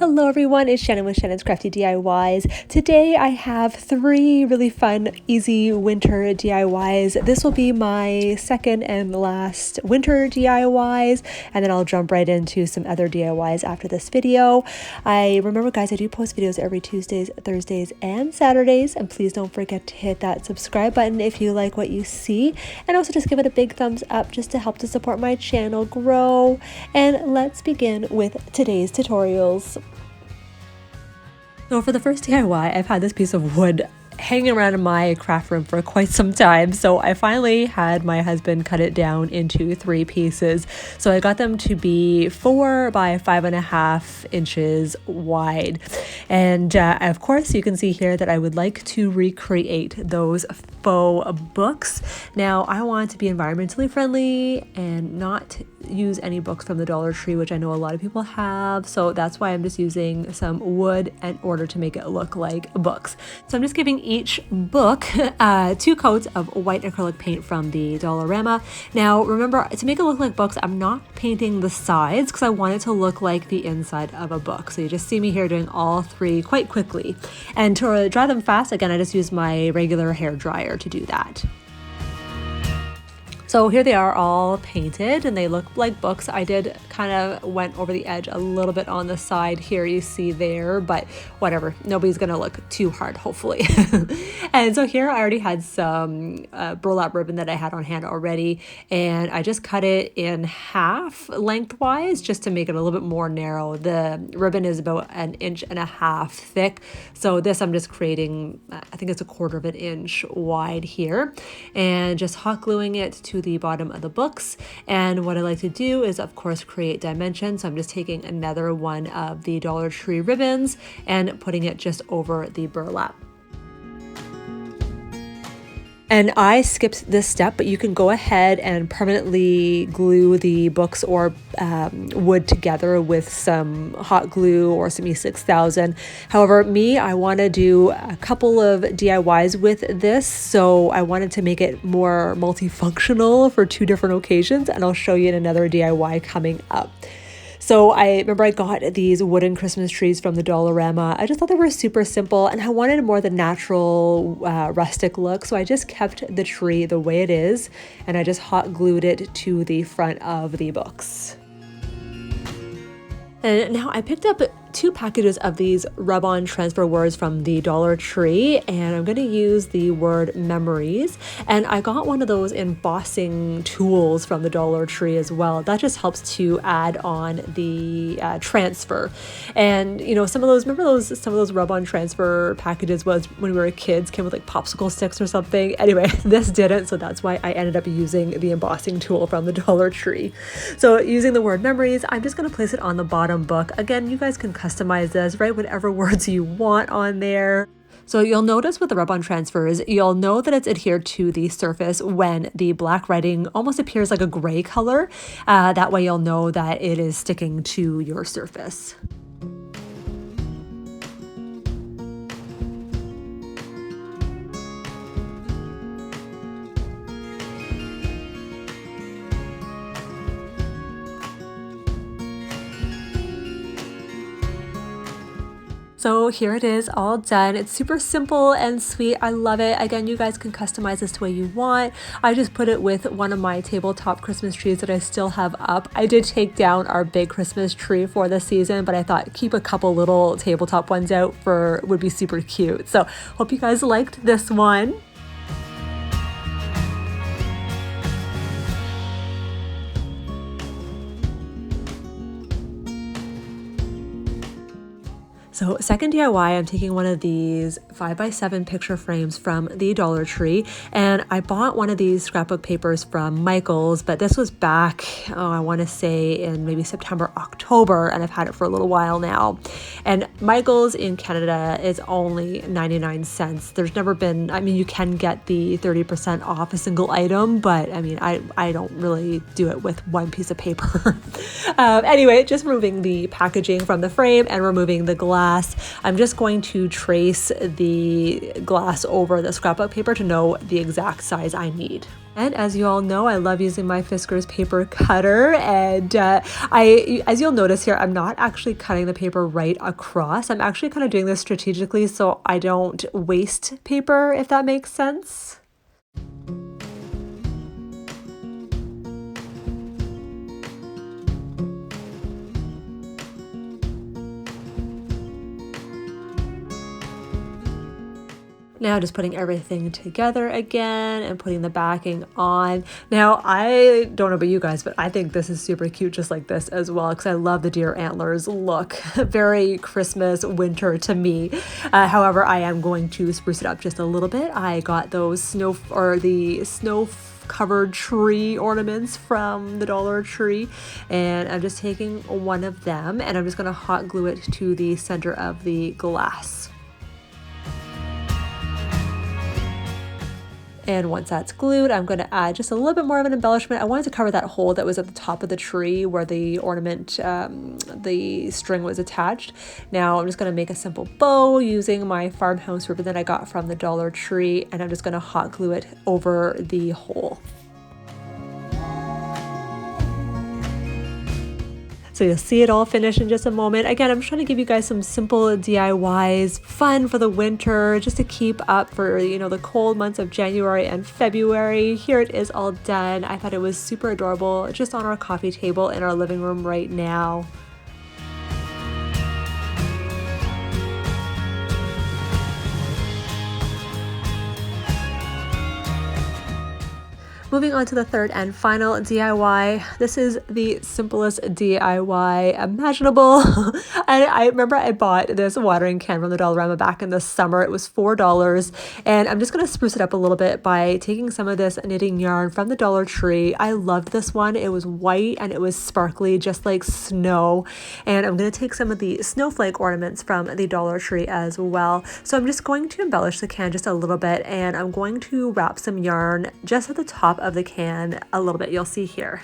Hello everyone, it's Shannon with Shannon's Crafty DIYs. Today I have 3 really fun, easy winter DIYs. This will be my second and last winter DIYs, and then I'll jump right into some other DIYs after this video. Remember guys, I do post videos every Tuesdays, Thursdays, and Saturdays, and please don't forget to hit that subscribe button if you like what you see, and also just give it a big thumbs up just to help to support my channel grow. And let's begin with today's tutorials. So for the first DIY, I've had this piece of wood hanging around in my craft room for quite some time. So I finally had my husband cut it down into 3 pieces. So I got them to be 4 by 5.5 inches wide. And of course you can see here that I would like to recreate those faux books. Now I want to be environmentally friendly and not use any books from the Dollar Tree, which I know a lot of people have. So that's why I'm just using some wood in order to make it look like books. So I'm just giving each book 2 coats of white acrylic paint from the Dollarama. Now remember, to make it look like books, I'm not painting the sides because I want it to look like the inside of a book. So you just see me here doing all 3 quite quickly. And to dry them fast, again, I just use my regular hair dryer to do that. So here they are all painted and they look like books. I did kind of went over the edge a little bit on the side here, you see there, but whatever, nobody's gonna look too hard, hopefully. And so here I already had some burlap ribbon that I had on hand already, and I just cut it in half lengthwise just to make it a little bit more narrow. The ribbon is about 1.5 inches thick, so this I'm just creating, I think it's 1/4 inch wide here, and just hot gluing it to the bottom of the books. And what I like to do is of course create dimensions. So I'm just taking another one of the Dollar Tree ribbons and putting it just over the burlap. And I skipped this step, but you can go ahead and permanently glue the books or wood together with some hot glue or some E6000. However, I want to do a couple of DIYs with this, so I wanted to make it more multifunctional for 2 different occasions, and I'll show you in another DIY coming up. So I remember I got these wooden Christmas trees from the Dollarama. I just thought they were super simple and I wanted more the natural rustic look. So I just kept the tree the way it is and I just hot glued it to the front of the books. And now I picked up 2 packages of these rub-on transfer words from the Dollar Tree, and I'm going to use the word memories. And I got one of those embossing tools from the Dollar Tree as well. That just helps to add on the transfer. And you know, some of those rub-on transfer packages was when we were kids, came with like popsicle sticks or something. Anyway, this didn't, so that's why I ended up using the embossing tool from the Dollar Tree. So using the word memories, I'm just going to place it on the bottom book. Again, you guys can customize this, write whatever words you want on there. So you'll notice with the rub-on transfers, you'll know that it's adhered to the surface when the black writing almost appears like a gray color. That way you'll know that it is sticking to your surface. So here it is all done. It's super simple and sweet. I love it. Again, you guys can customize this the way you want. I just put it with one of my tabletop Christmas trees that I still have up. I did take down our big Christmas tree for the season, but I thought keep a couple little tabletop ones out would be super cute. So hope you guys liked this one. So second DIY, I'm taking one of these 5x7 picture frames from the Dollar Tree, and I bought one of these scrapbook papers from Michael's, but this was back, I want to say in maybe September, October, and I've had it for a little while now. And Michael's in Canada is only 99 cents. There's never been, I mean, you can get the 30% off a single item, but I mean, I don't really do it with one piece of paper. Anyway, just removing the packaging from the frame and removing the glass glass, I'm just going to trace the glass over the scrapbook paper to know the exact size I need. And as you all know, I love using my Fiskars paper cutter, and as you'll notice here, I'm not actually cutting the paper right across. I'm actually kind of doing this strategically so I don't waste paper, if that makes sense. Now just putting everything together again and putting the backing on. Now I don't know about you guys, but I think this is super cute just like this as well, because I love the deer antlers look. Very Christmas winter to me. However, I am going to spruce it up just a little bit. I got those snow covered tree ornaments from the Dollar Tree, and I'm just taking one of them and I'm just going to hot glue it to the center of the glass. And once that's glued, I'm going to add just a little bit more of an embellishment. I wanted to cover that hole that was at the top of the tree where the ornament, the string was attached. Now I'm just going to make a simple bow using my Farmhouse ribbon that I got from the Dollar Tree, and I'm just going to hot glue it over the hole. So you'll see it all finish in just a moment. Again, I'm trying to give you guys some simple DIYs, fun for the winter, just to keep up for, you know, the cold months of January and February. Here it is all done. I thought it was super adorable, just on our coffee table in our living room right now. Moving on to the third and final DIY. This is the simplest DIY imaginable. I remember I bought this watering can from the Dollarama back in the summer. It was $4, and I'm just going to spruce it up a little bit by taking some of this knitting yarn from the Dollar Tree. I loved this one. It was white and it was sparkly, just like snow. And I'm going to take some of the snowflake ornaments from the Dollar Tree as well. So I'm just going to embellish the can just a little bit, and I'm going to wrap some yarn just at the top of the can a little bit. You'll see here.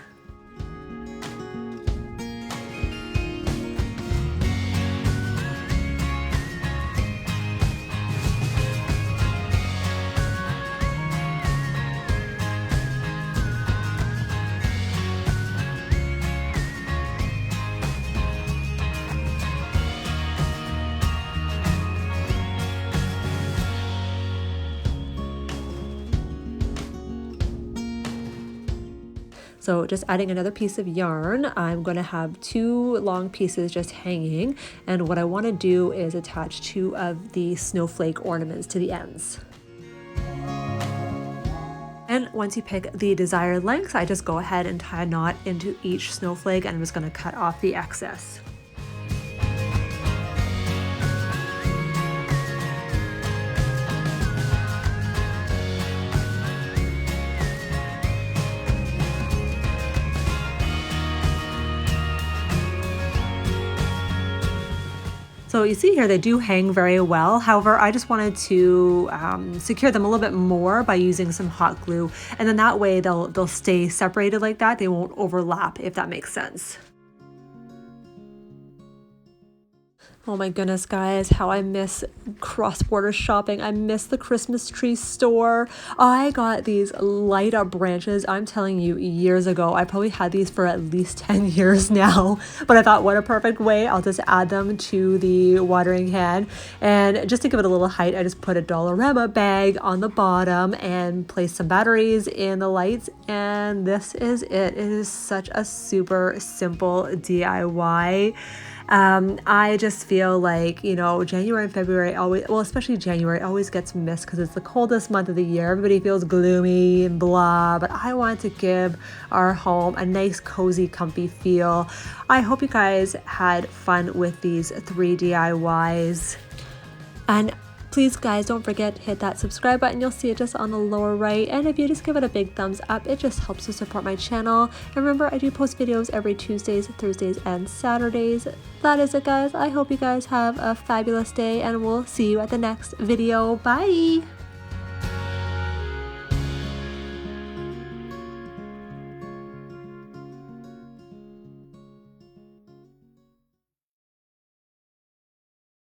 So just adding another piece of yarn, I'm going to have 2 long pieces just hanging, and what I want to do is attach 2 of the snowflake ornaments to the ends. And once you pick the desired length, I just go ahead and tie a knot into each snowflake, and I'm just going to cut off the excess. So you see here, they do hang very well. However, I just wanted to secure them a little bit more by using some hot glue. And then that way they'll stay separated like that. They won't overlap, if that makes sense. Oh my goodness, guys, how I miss cross-border shopping. I miss the Christmas tree store. I got these light up branches, I'm telling you, years ago. I probably had these for at least 10 years now, but I thought, what a perfect way. I'll just add them to the watering can. And just to give it a little height, I just put a Dollarama bag on the bottom and placed some batteries in the lights, and this is it. It is such a super simple DIY. I just feel like, you know, January and February always, well, especially January, always gets missed because it's the coldest month of the year. Everybody feels gloomy and blah, but I wanted to give our home a nice, cozy, comfy feel. I hope you guys had fun with these 3 DIYs. And please, guys, don't forget to hit that subscribe button. You'll see it just on the lower right. And if you just give it a big thumbs up, it just helps to support my channel. And remember, I do post videos every Tuesdays, Thursdays, and Saturdays. That is it, guys. I hope you guys have a fabulous day, and we'll see you at the next video. Bye!